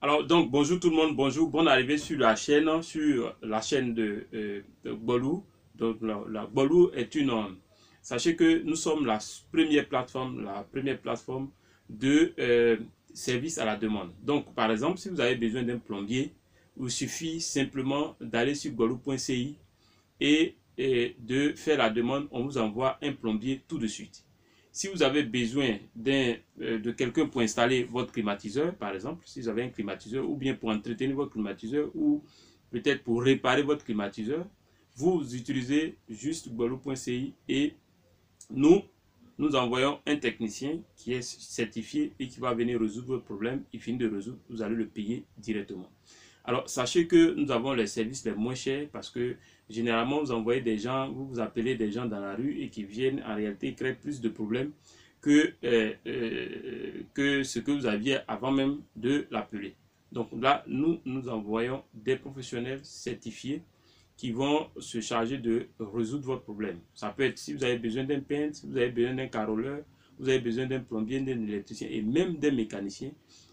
Alors, donc, bonjour tout le monde, bonjour, bonne arrivée sur la chaîne de Bolou. Donc, la Bolou est sachez que nous sommes la première plateforme de service à la demande. Donc, par exemple, si vous avez besoin d'un plombier, il suffit simplement d'aller sur bolou.ci et de faire la demande, on vous envoie un plombier tout de suite. Si vous avez besoin de quelqu'un pour installer votre climatiseur, par exemple, si vous avez un climatiseur, ou bien pour entretenir votre climatiseur, ou peut-être pour réparer votre climatiseur, vous utilisez juste bolou.ci et nous, nous envoyons un technicien qui est certifié et qui va venir résoudre votre problème. Il finit de résoudre, vous allez le payer directement. Alors, sachez que nous avons les services les moins chers parce que généralement, vous envoyez des gens, vous appelez des gens dans la rue et qui viennent en réalité créer plus de problèmes que ce que vous aviez avant même de l'appeler. Donc là, nous envoyons des professionnels certifiés qui vont se charger de résoudre votre problème. Ça peut être si vous avez besoin d'un peintre, si vous avez besoin d'un caroleur, vous avez besoin d'un plombier, d'un électricien et même d'un mécanicien.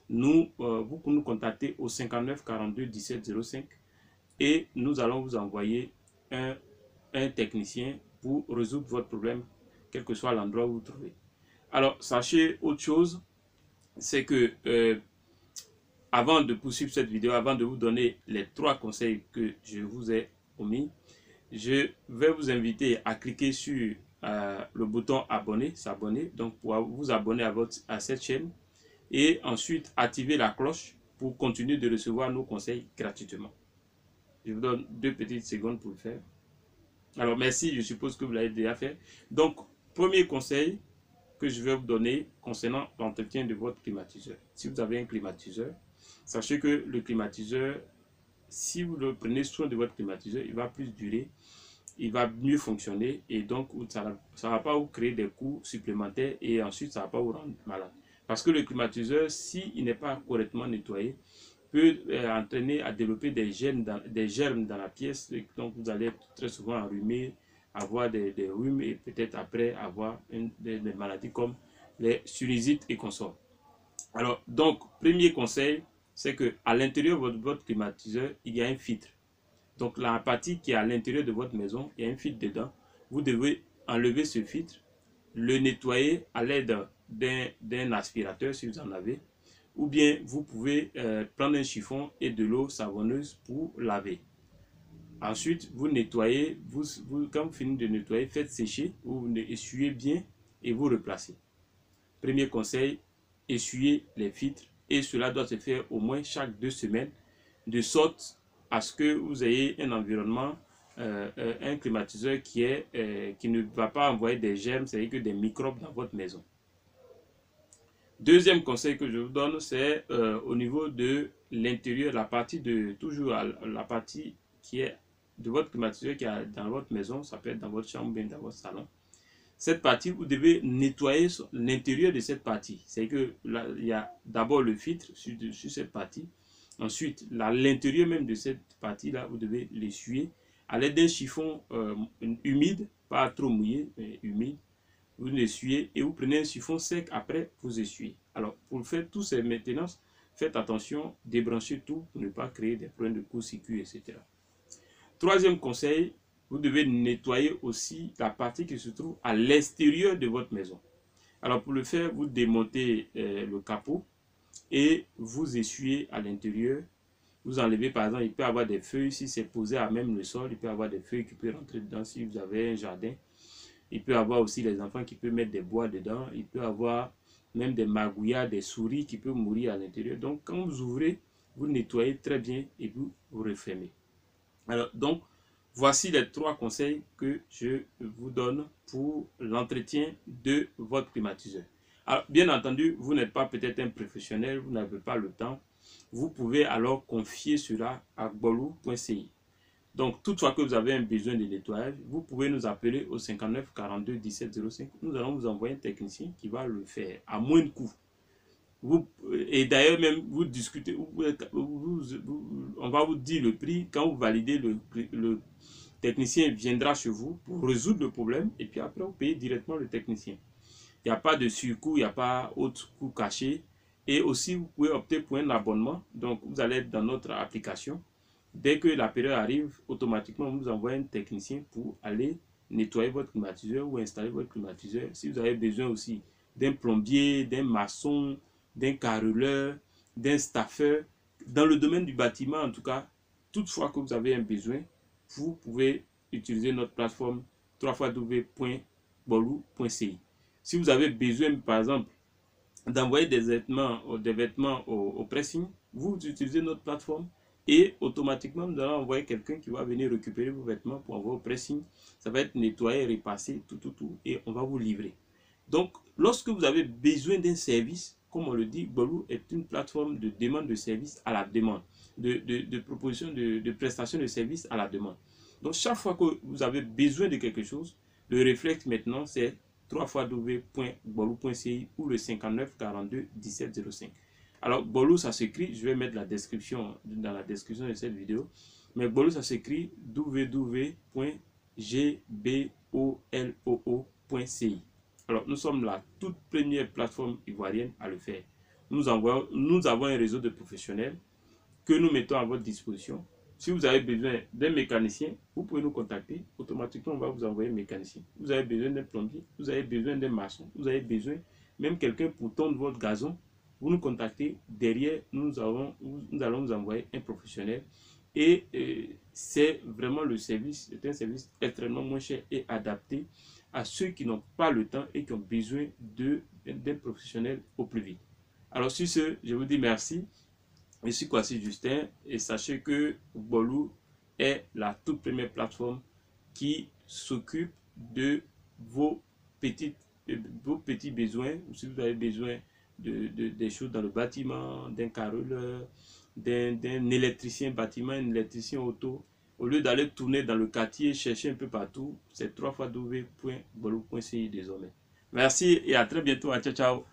Vous nous contactez au 59 42 17 05 et nous allons vous envoyer un, un technicien pour résoudre votre problème, quel que soit l'endroit où vous vous trouvez. Alors, sachez autre chose, c'est que avant de poursuivre cette vidéo, avant de vous donner les 3 conseils que je vous ai omis, je vais vous inviter à cliquer sur le bouton abonner, s'abonner, donc pour vous abonner à cette chaîne et ensuite activer la cloche pour continuer de recevoir nos conseils gratuitement. Je vous donne 2 petites secondes pour le faire. Alors merci, je suppose que vous l'avez déjà fait. Donc, premier conseil que je vais vous donner concernant l'entretien de votre climatiseur. Si vous avez un climatiseur, sachez que le climatiseur, si vous le prenez soin de votre climatiseur, il va plus durer, il va mieux fonctionner et donc ça ne va pas vous créer des coûts supplémentaires et ensuite ça ne va pas vous rendre malade. Parce que le climatiseur, s'il n'est pas correctement nettoyé, peut entraîner à développer des germes dans la pièce. Donc vous allez très souvent enrhumer, avoir des rhumes et peut-être après avoir des maladies comme les sinusites et consorts. Alors, donc, premier conseil, c'est qu'à l'intérieur de votre climatiseur, il y a un filtre. Donc, la partie qui est à l'intérieur de votre maison, il y a un filtre dedans. Vous devez enlever ce filtre, le nettoyer à l'aide d'un aspirateur si vous en avez, ou bien vous pouvez prendre un chiffon et de l'eau savonneuse pour laver. Ensuite, vous nettoyez, quand vous finissez de nettoyer, faites sécher, vous essuyez bien et vous replacez. Premier conseil, essuyez les filtres et cela doit se faire au moins chaque 2 semaines, de sorte à ce que vous ayez un environnement, un climatiseur qui ne va pas envoyer des germes, c'est-à-dire que des microbes dans votre maison. Deuxième conseil que je vous donne, c'est au niveau de l'intérieur, toujours la partie qui est de votre climatiseur qui est dans votre maison, ça peut être dans votre chambre, bien dans votre salon. Cette partie, vous devez nettoyer l'intérieur de cette partie. C'est que là, il y a d'abord le filtre sur cette partie. Ensuite, l'intérieur même de cette partie-là, vous devez l'essuyer à l'aide d'un chiffon humide, pas trop mouillé, mais humide. Vous l'essuyez et vous prenez un chiffon sec après, vous essuyez. Alors, pour faire toutes ces maintenances, faites attention, débranchez tout pour ne pas créer des problèmes de court-circuit, etc. Troisième conseil, vous devez nettoyer aussi la partie qui se trouve à l'extérieur de votre maison. Alors, pour le faire, vous démontez le capot et vous essuyez à l'intérieur. Vous enlevez, par exemple, il peut y avoir des feuilles, si c'est posé à même le sol, il peut y avoir des feuilles qui peuvent rentrer dedans si vous avez un jardin. Il peut y avoir aussi les enfants qui peuvent mettre des bois dedans. Il peut y avoir même des magouillards, des souris qui peuvent mourir à l'intérieur. Donc, quand vous ouvrez, vous nettoyez très bien et vous refermez. Alors, donc, voici les 3 conseils que je vous donne pour l'entretien de votre climatiseur. Alors, bien entendu, vous n'êtes pas peut-être un professionnel, vous n'avez pas le temps. Vous pouvez alors confier cela à bolou.ci. Donc, toutefois que vous avez un besoin de nettoyage, vous pouvez nous appeler au 59 42 17 05. Nous allons vous envoyer un technicien qui va le faire à moins de coût. Et d'ailleurs, même vous discutez, on va vous dire le prix. Quand vous validez, le technicien viendra chez vous pour résoudre le problème et puis après, vous payez directement le technicien. Il n'y a pas de surcoût, il n'y a pas autre coût caché Et aussi, vous pouvez opter pour un abonnement. Donc, vous allez être dans notre application. Dès que la période arrive, automatiquement, on vous envoie un technicien pour aller nettoyer votre climatiseur ou installer votre climatiseur. Si vous avez besoin aussi d'un plombier, d'un maçon, d'un carreleur, d'un staffeur, dans le domaine du bâtiment en tout cas, toutefois que vous avez un besoin, vous pouvez utiliser notre plateforme www.bolou.ci. Si vous avez besoin, par exemple, d'envoyer des vêtements au pressing, vous utilisez notre plateforme et automatiquement nous allons envoyer quelqu'un qui va venir récupérer vos vêtements pour envoyer au pressing. Ça va être nettoyé, repassé, tout et on va vous livrer. Donc, lorsque vous avez besoin d'un service, comme on le dit, Bolou est une plateforme de demande de service à la demande, de proposition de prestation de service à la demande. Donc, chaque fois que vous avez besoin de quelque chose, le réflexe maintenant, c'est www.bolou.ci ou le 59 42 17 05. Alors, Bolou, ça s'écrit, je vais mettre la description dans la description de cette vidéo, mais Bolou, ça s'écrit www.gboloo.ci. Alors, nous sommes la toute première plateforme ivoirienne à le faire. Nous avons un réseau de professionnels que nous mettons à votre disposition. Si vous avez besoin d'un mécanicien, vous pouvez nous contacter. Automatiquement, on va vous envoyer un mécanicien. Vous avez besoin d'un plombier, vous avez besoin d'un maçon, vous avez besoin même quelqu'un pour tondre votre gazon. Vous nous contactez. Derrière, nous allons vous envoyer un professionnel. Et c'est vraiment le service, c'est un service extrêmement moins cher et adapté à ceux qui n'ont pas le temps et qui ont besoin d'un professionnel au plus vite. Alors sur ce, je vous dis merci. Je suis Kwasi Justin et sachez que Bolou est la toute première plateforme qui s'occupe de vos petits besoins. Si vous avez besoin des choses dans le bâtiment, d'un carreleur, d'un électricien bâtiment, un électricien auto, au lieu d'aller tourner dans le quartier, chercher un peu partout, c'est www.bolou.ci désormais. Merci et à très bientôt. Ciao, ciao.